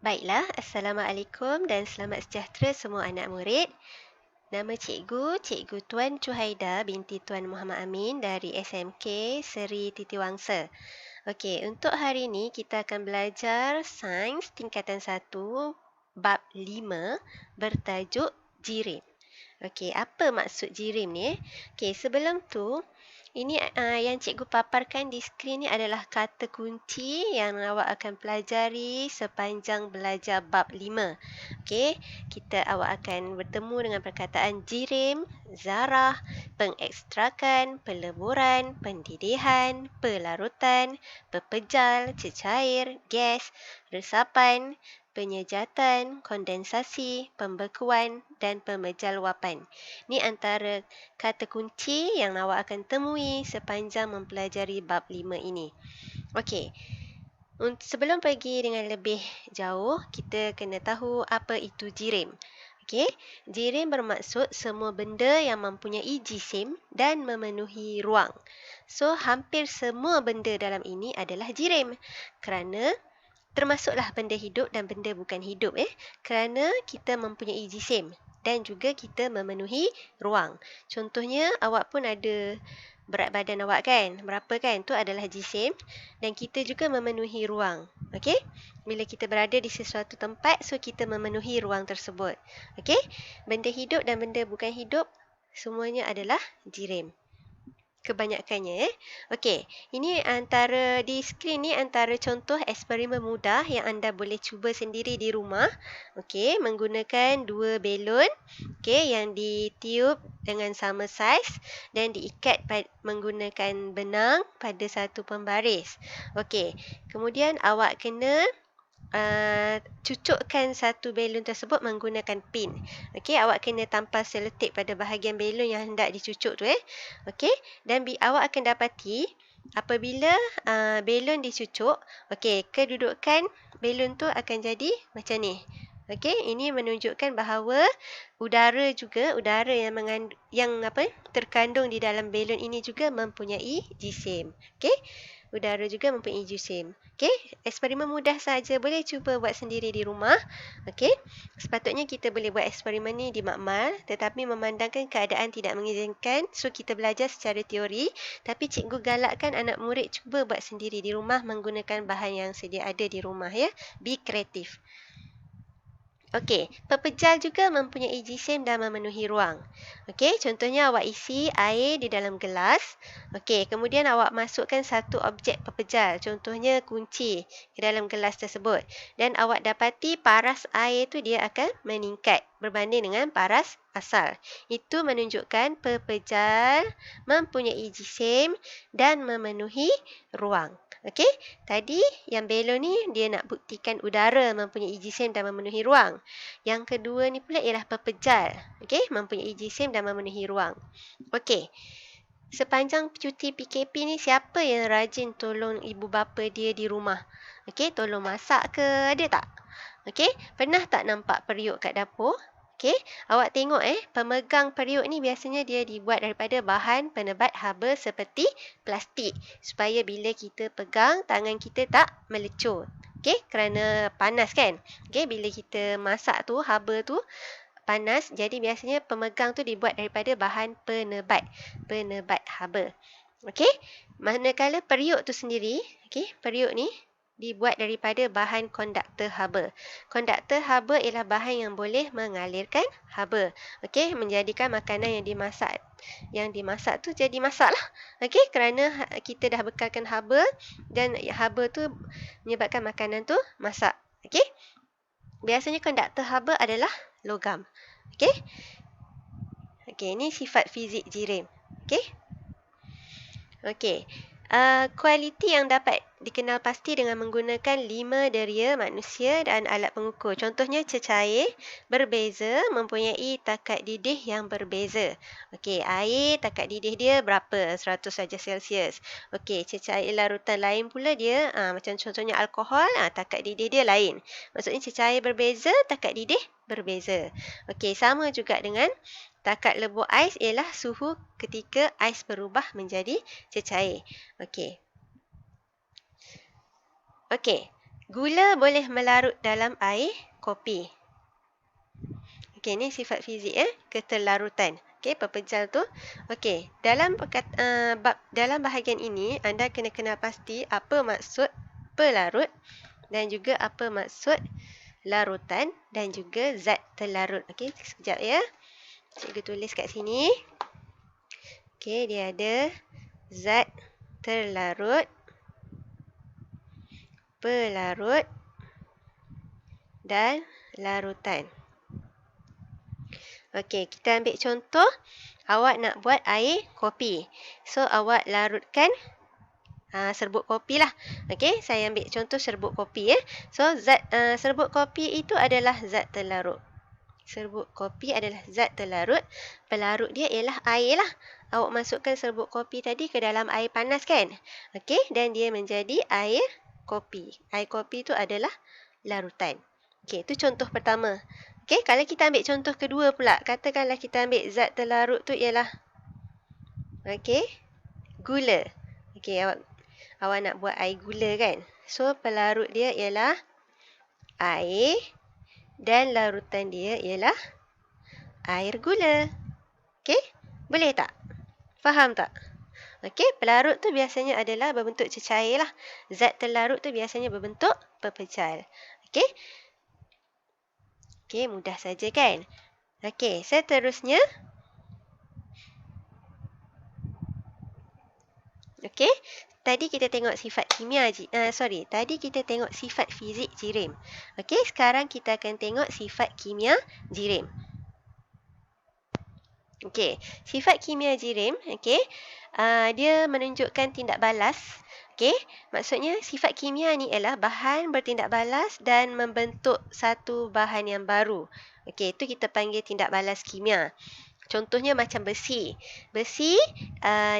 Baiklah, Assalamualaikum dan selamat sejahtera semua anak murid. Nama Cikgu Tuan Chuhaida binti Tuan Muhammad Amin dari SMK Seri Titiwangsa. Okey, untuk hari ini kita akan belajar Sains Tingkatan 1 Bab 5 bertajuk Jirim. Okey, apa maksud jirim ni? Okey, sebelum tu, ini yang cikgu paparkan di skrin ni adalah kata kunci yang awak akan pelajari sepanjang belajar bab 5. Okey, awak akan bertemu dengan perkataan jirim, zarah, pengekstrakan, peleburan, pendidihan, pelarutan, pepejal, cecair, gas, resapan, penyejatan, kondensasi, pembekuan dan pemejal wapan. Ini antara kata kunci yang awak akan temui sepanjang mempelajari bab 5 ini. Okey, sebelum pergi dengan lebih jauh, kita kena tahu apa itu jirim. Okey, jirim bermaksud semua benda yang mempunyai jisim dan memenuhi ruang. So, hampir semua benda dalam ini adalah jirim kerana termasuklah benda hidup dan benda bukan hidup kerana kita mempunyai jisim dan juga kita memenuhi ruang. Contohnya awak pun ada berat badan awak kan? Berapa kan? Itu adalah jisim dan kita juga memenuhi ruang. Okey? Bila kita berada di sesuatu tempat, so kita memenuhi ruang tersebut. Okey? Benda hidup dan benda bukan hidup semuanya adalah jirim. Kebanyakannya Okey, ini antara di skrin ni antara contoh eksperimen mudah yang anda boleh cuba sendiri di rumah. Okey, menggunakan dua belon yang ditiup dengan sama saiz dan diikat menggunakan benang pada satu pembaris. Okey, kemudian awak kena cucukkan satu belon tersebut menggunakan pin. Okey, awak kena tampal selotip pada bahagian belon yang hendak dicucuk tu Okey, dan awak akan dapati apabila belon dicucuk, okey, kedudukan belon tu akan jadi macam ni. Okey, ini menunjukkan bahawa udara yang terkandung di dalam belon ini juga mempunyai jisim. Okey, udara juga mempunyai jisim. Okey, eksperimen mudah saja, boleh cuba buat sendiri di rumah. Okey, sepatutnya kita boleh buat eksperimen ni di makmal, tetapi memandangkan keadaan tidak mengizinkan, so kita belajar secara teori, tapi cikgu galakkan anak murid cuba buat sendiri di rumah menggunakan bahan yang sedia ada di rumah ya. Be kreatif. Okey, pepejal juga mempunyai jisim dan memenuhi ruang. Okey, contohnya awak isi air di dalam gelas. Okey, kemudian awak masukkan satu objek pepejal, contohnya kunci ke dalam gelas tersebut. Dan awak dapati paras air tu dia akan meningkat berbanding dengan paras asal. Itu menunjukkan pepejal mempunyai jisim dan memenuhi ruang. Okey, tadi yang belon ni dia nak buktikan udara mempunyai jisim dan memenuhi ruang. Yang kedua ni pula ialah pepejal. Okey, mempunyai jisim dan memenuhi ruang. Okey, sepanjang cuti PKP ni siapa yang rajin tolong ibu bapa dia di rumah? Okey, tolong masak ke? Ada tak? Okey, pernah tak nampak periuk kat dapur? Okey, awak tengok pemegang periuk ni biasanya dia dibuat daripada bahan penebat haba seperti plastik supaya bila kita pegang tangan kita tak melecur. Okey, kerana panas kan? Okey, bila kita masak tu haba tu panas, jadi biasanya pemegang tu dibuat daripada bahan penebat haba. Okey, manakala periuk tu sendiri, periuk ni dibuat daripada bahan konduktor haba. Konduktor haba ialah bahan yang boleh mengalirkan haba. Okey, menjadikan makanan yang dimasak tu jadi masaklah. Okey, kerana kita dah bekalkan haba dan haba tu menyebabkan makanan tu masak. Okey. Biasanya konduktor haba adalah logam. Okey. Okey, ini sifat fizik jirim. Okey. Okey. Kualiti yang dapat dikenal pasti dengan menggunakan 5 deria manusia dan alat pengukur. Contohnya cecair berbeza mempunyai takat didih yang berbeza. Okey, air takat didih dia berapa? 100 darjah Celsius. Okey, cecair larutan lain pula dia macam contohnya alkohol, takat didih dia lain. Maksudnya cecair berbeza, takat didih berbeza. Okey, sama juga dengan takat lebur ais ialah suhu ketika ais berubah menjadi cecair. Okey. Okey. Gula boleh melarut dalam air kopi. Okey, ni sifat fizik keterlarutan. Okey, pepejal tu. Okey, dalam bahagian ini anda kena kenal pasti apa maksud pelarut dan juga apa maksud larutan dan juga zat terlarut. Okey, sekejap ya. Cikgu tulis kat sini. Okey, dia ada zat terlarut, pelarut dan larutan. Okey, kita ambil contoh. Awak nak buat air kopi. So, awak larutkan serbuk kopi lah. Okey, saya ambil contoh serbuk kopi. So, serbuk kopi itu adalah zat terlarut. Serbuk kopi adalah zat terlarut. Pelarut dia ialah air lah. Awak masukkan serbuk kopi tadi ke dalam air panas kan? Okey, dan dia menjadi air kopi. Air kopi itu adalah larutan. Okey, itu contoh pertama. Okey, kalau kita ambil contoh kedua pula, katakanlah kita ambil zat terlarut tu ialah gula. Okey, awak nak buat air gula kan? So, pelarut dia ialah air dan larutan dia ialah air gula. Okey, boleh tak? Faham tak? Okey, pelarut tu biasanya adalah berbentuk cecair lah. Zat terlarut tu biasanya berbentuk pepejal. Okey? Okey, mudah saja kan? Okey, seterusnya. Okey, tadi kita tengok sifat tadi kita tengok sifat fizik jirim. Okey, sekarang kita akan tengok sifat kimia jirim. Okey, sifat kimia jirim, dia menunjukkan tindak balas. Okey, maksudnya sifat kimia ni ialah bahan bertindak balas dan membentuk satu bahan yang baru. Okey, itu kita panggil tindak balas kimia. Contohnya macam besi. Besi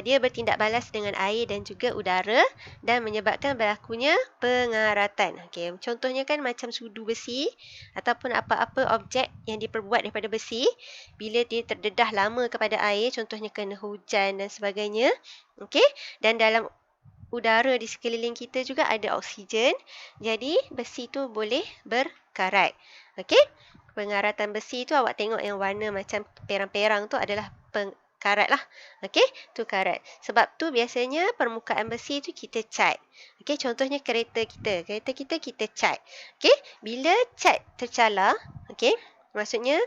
dia bertindak balas dengan air dan juga udara dan menyebabkan berlakunya pengaratan. Okey, contohnya kan macam sudu besi ataupun apa-apa objek yang diperbuat daripada besi, bila dia terdedah lama kepada air, contohnya kena hujan dan sebagainya. Okey, dan dalam udara di sekeliling kita juga ada oksigen. Jadi besi tu boleh berkarat. Okey? Pengaratan besi tu awak tengok yang warna macam perang-perang tu adalah karat lah. Okey? Tu karat. Sebab tu biasanya permukaan besi tu kita cat. Okey, contohnya kereta kita. Kereta kita cat. Okey? Bila cat tercalar, okey? Maksudnya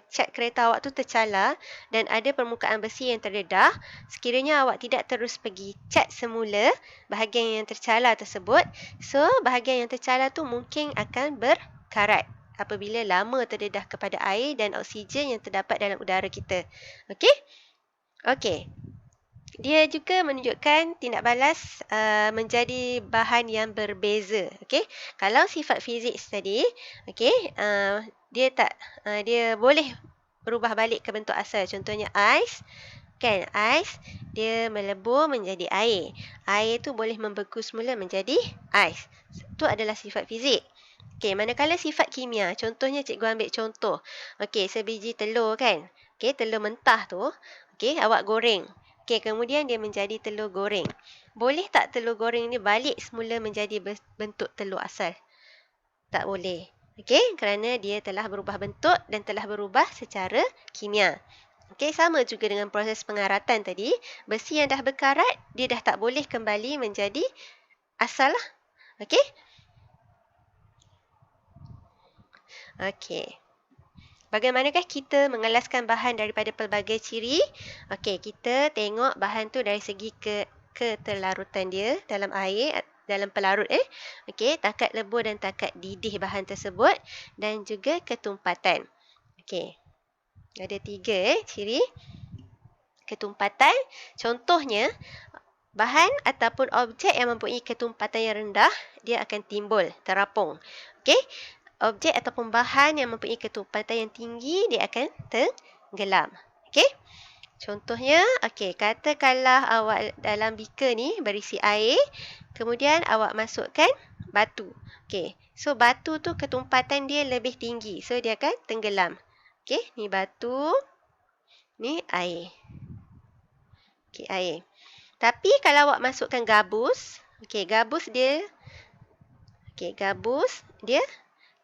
cat kereta awak tu tercalar dan ada permukaan besi yang terdedah, sekiranya awak tidak terus pergi cat semula bahagian yang tercalar tersebut, so bahagian yang tercalar tu mungkin akan berkarat apabila lama terdedah kepada air dan oksigen yang terdapat dalam udara kita. Okey? Okey. Dia juga menunjukkan tindak balas menjadi bahan yang berbeza. Okey? Kalau sifat fizik tadi, dia boleh berubah balik ke bentuk asal. Contohnya ais. Kan, ais dia melebur menjadi air. Air tu boleh membeku semula menjadi ais. Itu adalah sifat fizik. Okey, manakala sifat kimia, contohnya cikgu ambil contoh. Okey, sebiji telur kan. Okey, telur mentah tu, okey, awak goreng. Okey, kemudian dia menjadi telur goreng. Boleh tak telur goreng ni balik semula menjadi bentuk telur asal? Tak boleh. Okey, kerana dia telah berubah bentuk dan telah berubah secara kimia. Okey, sama juga dengan proses pengaratan tadi. Besi yang dah berkarat, dia dah tak boleh kembali menjadi asal lah. Okey? Okey. Bagaimanakah kita mengelaskan bahan daripada pelbagai ciri? Okey, kita tengok bahan tu dari segi keterlarutan dia dalam air, dalam pelarut. Okey, takat lebur dan takat didih bahan tersebut dan juga ketumpatan. Okey. Ada 3 ciri ketumpatan. Contohnya, bahan ataupun objek yang mempunyai ketumpatan yang rendah, dia akan timbul, terapung. Okey? Objek ataupun bahan yang mempunyai ketumpatan yang tinggi, dia akan tenggelam. Okey? Contohnya, katakanlah awak dalam beaker ni berisi air, kemudian awak masukkan batu. Okey, so batu tu ketumpatan dia lebih tinggi, so dia akan tenggelam. Okey, ni batu, ni air. Okey, air. Tapi kalau awak masukkan gabus, gabus dia Okey, gabus dia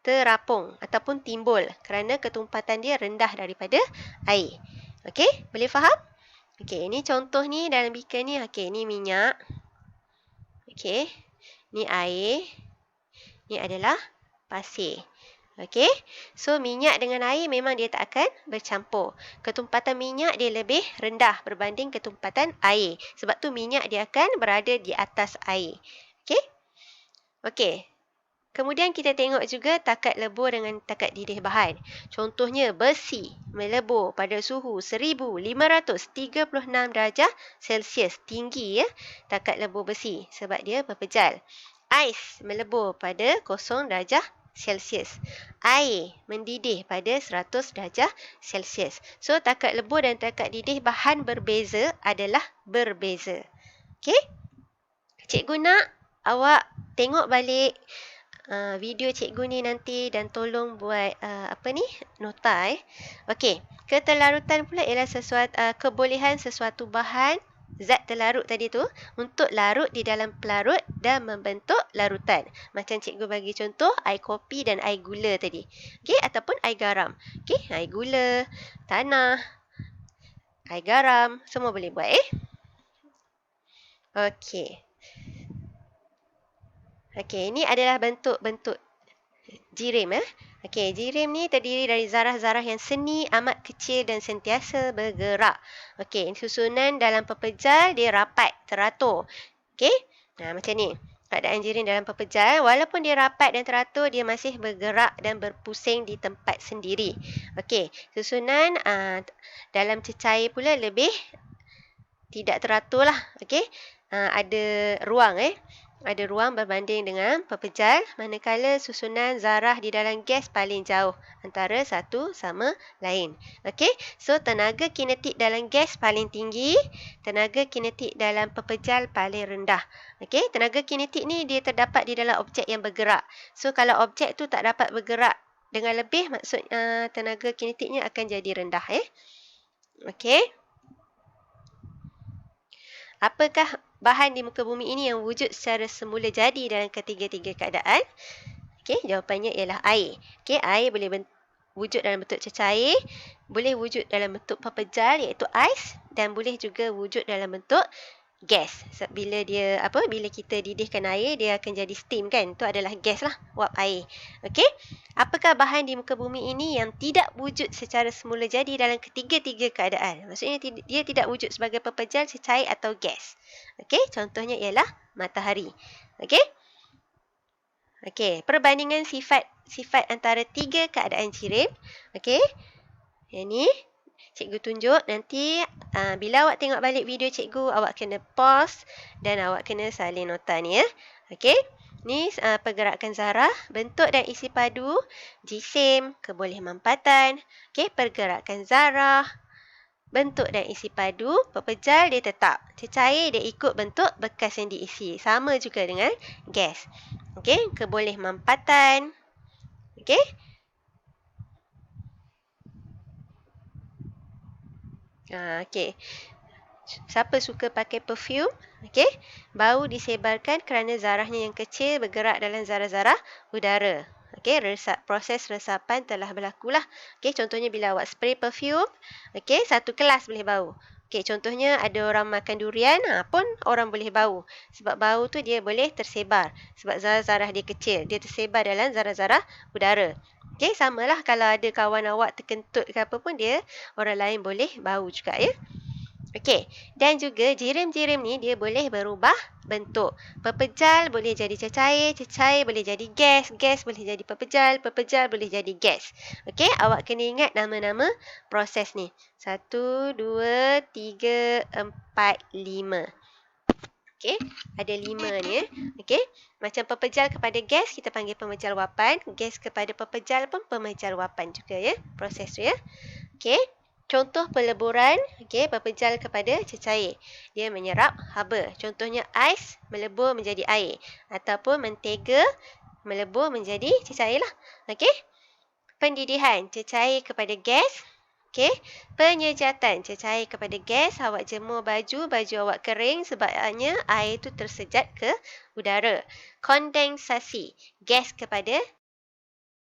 terapung ataupun timbul kerana ketumpatan dia rendah daripada air. Okey, boleh faham? Okey, ini contoh ni dalam beaker ni. Okey, ni minyak. Okey, ni air. Ni adalah pasir. Okey, so minyak dengan air memang dia tak akan bercampur. Ketumpatan minyak dia lebih rendah berbanding ketumpatan air. Sebab tu minyak dia akan berada di atas air. Okey? Okey. Kemudian kita tengok juga takat lebur dengan takat didih bahan. Contohnya besi melebur pada suhu 1536 darjah Celsius. Tinggi ya takat lebur besi sebab dia berpejal. Ais melebur pada 0 darjah Celsius. Air mendidih pada 100 darjah Celsius. So takat lebur dan takat didih bahan berbeza adalah berbeza. Okey? Cikgu nak awak tengok balik video cikgu ni nanti dan tolong buat nota. Okey, ketelarutan pula ialah kebolehan sesuatu bahan zat terlarut tadi tu untuk larut di dalam pelarut dan membentuk larutan. Macam cikgu bagi contoh air kopi dan air gula tadi. Okey, ataupun air garam. Okey, air gula, tanah, air garam, semua boleh buat Okey. Okey, ini adalah bentuk-bentuk jirim Okey, jirim ni terdiri dari zarah-zarah yang seni, amat kecil dan sentiasa bergerak. Okey, susunan dalam pepejal dia rapat, teratur. Okey, macam ni. Keadaan jirim dalam pepejal, walaupun dia rapat dan teratur, dia masih bergerak dan berpusing di tempat sendiri. Okey, susunan dalam cecair pula lebih tidak teratur lah. Okey, ada ruang Ada ruang berbanding dengan pepejal, manakala susunan zarah di dalam gas paling jauh antara satu sama lain. Okey, so tenaga kinetik dalam gas paling tinggi, tenaga kinetik dalam pepejal paling rendah. Okey, tenaga kinetik ni dia terdapat di dalam objek yang bergerak. So kalau objek tu tak dapat bergerak dengan lebih, maksudnya tenaga kinetiknya akan jadi rendah Okey. Apakah bahan di muka bumi ini yang wujud secara semula jadi dalam ketiga-tiga keadaan? Okey, jawapannya ialah air. Okey, air boleh wujud dalam bentuk cecair, boleh wujud dalam bentuk pepejal iaitu ais dan boleh juga wujud dalam bentuk gas. Bila kita didihkan air, dia akan jadi steam kan? Itu adalah gas lah, wap air. Okey? Apakah bahan di muka bumi ini yang tidak wujud secara semula jadi dalam ketiga-tiga keadaan? Maksudnya dia tidak wujud sebagai pepejal, cecair atau gas. Okey? Contohnya ialah matahari. Okey? Okey, perbandingan sifat antara tiga keadaan jirim. Okey? Yang ni cikgu tunjuk nanti bila awak tengok balik video cikgu, awak kena pause dan awak kena salin nota ni Okey. Ni pergerakan zarah, bentuk dan isi padu, jisim, kebolehampatan. Okey, pergerakan zarah, bentuk dan isi padu, pepejal dia tetap. Cecair dia ikut bentuk bekas yang diisi. Sama juga dengan gas. Okey, kebolehampatan. Okey. Okey. Siapa suka pakai perfume? Okey. Bau disebarkan kerana zarahnya yang kecil bergerak dalam zarah-zarah udara. Okey, proses resapan telah berlaku lah. Okey, contohnya bila awak spray perfume, okey, satu kelas boleh bau. Okey, contohnya ada orang makan durian, pun orang boleh bau. Sebab bau tu dia boleh tersebar. Sebab zarah-zarah dia kecil, dia tersebar dalam zarah-zarah udara. Okey, samalah kalau ada kawan awak terkentut ke apa pun, orang lain boleh bau juga Okey, dan juga jirim-jirim ni dia boleh berubah bentuk. Pepejal boleh jadi cecair, cecair boleh jadi gas, gas boleh jadi pepejal, pepejal boleh jadi gas. Okey, awak kena ingat nama-nama proses ni. 1, 2, 3, 4, 5. Okey, ada 5 ni Okey, macam pepejal kepada gas kita panggil pemejal wapan, gas kepada pepejal pun pemejal wapan juga proses tu Okey. Contoh peleburan, pepejal kepada cecair. Dia menyerap haba. Contohnya ais melebur menjadi air. Ataupun mentega melebur menjadi cecair lah. Pendidihan, cecair kepada gas. Okey, penyejatan, cecair kepada gas, awak jemur baju, baju awak kering sebabnya air itu tersejat ke udara. Kondensasi, gas kepada